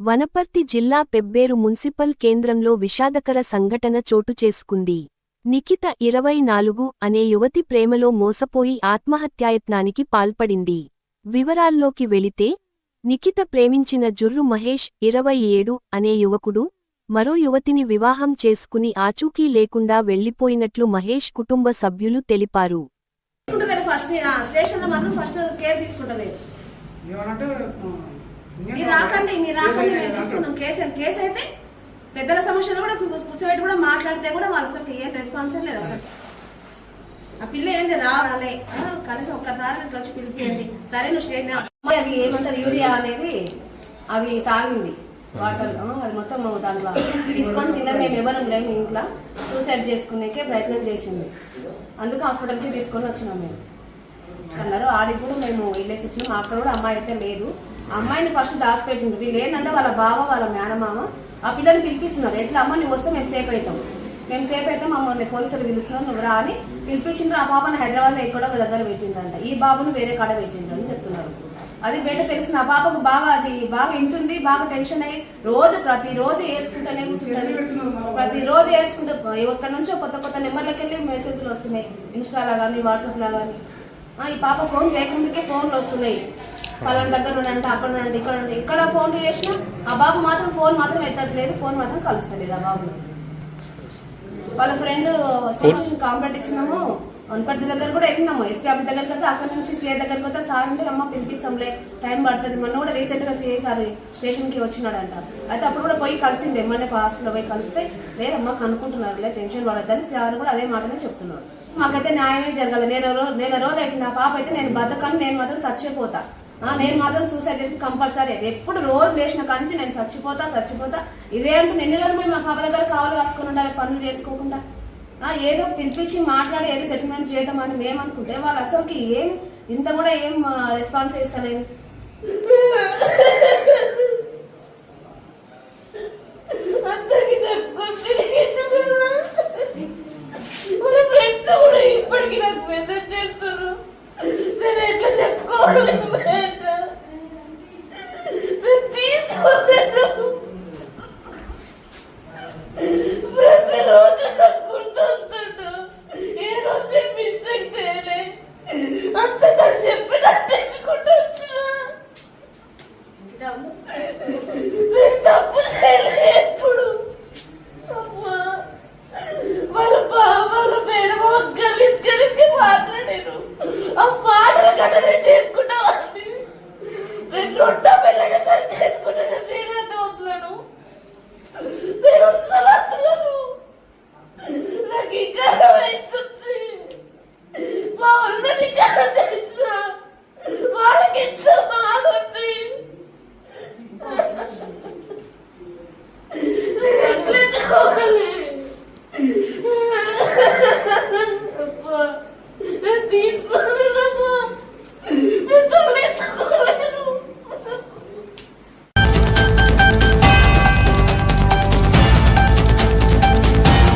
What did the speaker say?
వనపర్తి జిల్లా పెబ్బేరు మున్సిపల్ కేంద్రంలో విషాదకర సంఘటన చోటుచేసుకుంది. నిఖిత 24 అనే యువతి ప్రేమలో మోసపోయి ఆత్మహత్యాయత్నానికి పాల్పడింది. వివరాల్లోకి వెళితే, నిఖిత ప్రేమించిన జుర్రు మహేష్ 27 అనే యువకుడు మరో యువతిని వివాహం చేసుకుని ఆచూకీ లేకుండా వెళ్లిపోయినట్లు మహేష్ కుటుంబ సభ్యులు తెలిపారు. కేసు అయితే పెద్దల సమస్యలు కూడా కూర్చోబెట్టి కూడా మాట్లాడితే కూడా వాళ్ళు అసలు ఏం రెస్పాన్స్ లేదు. అసలు ఆ పిల్ల ఏంది రావాలే కనీసం ఒక్కసారి ఇట్లా వచ్చి పిలిపియండి. సరే నువ్వు స్టేట్ అవి ఏమంటారు యూరియా అనేది అవి తాగింది వాటర్, అది మొత్తం దాంట్లో తీసుకొని తిన్నది. మేము ఎవరం లేము, ఇంట్లో సూసైడ్ చేసుకునేకే ప్రయత్నం చేసింది. అందుకు హాస్పిటల్కి తీసుకొని వచ్చినాం. మేము అన్నారు ఆడికి కూడా మేము వెళ్ళేసి వచ్చినాం. అక్కడ కూడా అమ్మాయి అయితే లేదు. అమ్మాయిని ఫస్ట్ దాచిపెట్టిండు. వీళ్ళు ఏంటంటే వాళ్ళ బావ వాళ్ళ మేనమామ ఆ పిల్లని పిలిపిస్తున్నారు. ఎట్లా అమ్మ నువ్వు వస్తే మేము సేఫ్ అవుతాం, మమ్మల్ని పోలీసులు పిలుస్తున్నారు నువ్వు రా అని పిలిపించిండ్రు. ఆ పాపను హైదరాబాద్లో ఎక్కడో ఒక దగ్గర పెట్టిండ్రంట, ఈ బాబును వేరే కాడ పెట్టిండ్రు అని చెప్తున్నారు. అది బయట తెలిసిన ఆ పాపకు బాగా ఇంటుంది, బాగా టెన్షన్ అయ్యి ప్రతిరోజు ఏడ్చుకుంటూనే కూర్చుంటుంది. ప్రతిరోజు ఏడ్చుకుంటూ ఎక్కడి నుంచో కొత్త నెంబర్లకు వెళ్ళి మెసేజ్లు వస్తున్నాయి, ఇన్స్టాలో కానీ వాట్సాప్లో కానీ. ఈ పాప ఫోన్ చేయకుండాకే ఫోన్లు వస్తున్నాయి, పలానా దగ్గర ఉండంటే అక్కడ ఉండంటే ఇక్కడ ఉంటే. ఇక్కడ ఫోన్లు చేసినా ఆ బాబు మాత్రం ఫోన్ మాత్రం ఎత్తట్లేదు, ఫోన్ మాత్రం కలుస్తలేదు. ఆ బాబు వాళ్ళ ఫ్రెండ్ స్టేషన్ కాంప్లైంట్ ఇచ్చినాము. వనపర్తి దగ్గర కూడా వెళ్ళినాము, ఎస్పీ ఆఫీస్ దగ్గరికి వెళ్తే అక్కడ నుంచి సీఐ దగ్గరికి వస్తే సార్ అంటే అమ్మ పిలిపిస్తాంలే టైం పడుతుంది. మొన్న కూడా రీసెంట్ గా సీఐ సార్ స్టేషన్ కి వచ్చినాడంట. అయితే అప్పుడు కూడా పోయి కలిసింది, ఎమ్మెల్యే హాస్పిటల్ పోయి కలిస్తే లేదమ్మా కనుక్కుంటున్నారులే టెన్షన్ పడద్దని సార్ కూడా అదే మాటనే చెప్తున్నాడు. మాకైతే న్యాయమే జరగాలి. నెల రోజు అయితే నా పాప అయితే నేను బతకను, నేను మాత్రం చచ్చిపోతా, నేను మాత్రం సూసైడ్ చేసుకుని కంపల్సరీ. అది ఎప్పుడు రోజు లేచిన కంచి నేను చచ్చిపోతా ఇదే అంటే ఎన్ని రోజులు మేము మా పాప దగ్గర కావాలి కాసుకొని ఉండాలి, పనులు చేసుకోకుండా. ఏదో పిలిపించి మాట్లాడి ఏదో సెటిల్మెంట్ చేద్దామని మేము అనుకుంటే వాళ్ళు అసలుకి ఏం ఇంత కూడా ఏం రెస్పాన్స్ ఇస్తలేము. అందరికి చెప్పుకుంటే వాళ్ళ ఫ్రెండ్స్ కూడా ఇప్పటికీ నాకు మెసేజ్ చేస్తారు, నేను ఎట్లా చెప్పుకోవాలి ప్రతిరోజు నాకు గుర్తొస్తాడు. ఏ రోజు నేను మిస్టేక్ చేయలే, అంత తను చెప్పినట్టు ఎన్నుకుంటూ వచ్చిన తప్పు చేయలే ఎప్పుడు. వాళ్ళ మేడం గలీజ్గా మాట్లాడాను. ఆ మాటల కట్ట నేను చేసుకుంటా వాళ్ళని రెండు పెళ్ళైనా సరే చేసుకుంటాను. నేనే వదలను, నేను వస్తాను.